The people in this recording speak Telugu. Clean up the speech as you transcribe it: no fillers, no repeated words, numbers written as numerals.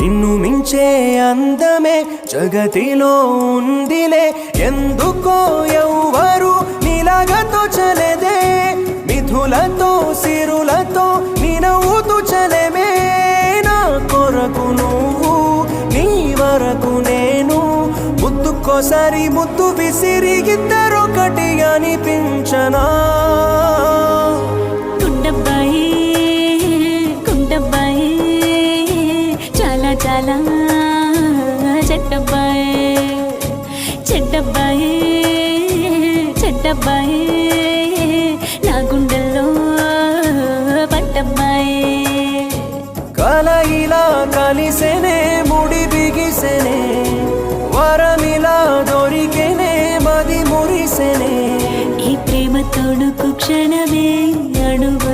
నిన్ను మించే అందమే జగతిలో ఉందిలే ఎందుకో ఎవ్వరు నీలాగా తోచలేదే మిథులతో సిరులతో నీ నవ్వుతూ చలేమే నా కొరకు నువ్వు నీ వరకు నేను ముద్దుకోసారి ముద్దు విసిరి ఇద్దరొకటి అనిపించనా కుండబ్బాయి కుండబ్బాయి చాలా చాలా చెడ్డబ్బాయి చెడ్డబ్బాయి చెడ్డబ్బాయి నా గుండెల్లో పడ్డబ్బాయి కల ఇలా కలిసేనే ముడి బిగిసేనే వరమిలా దొరికేనే మది మురిసేనే ఈ ప్రేమ తోడుకు క్షణమే అడుగు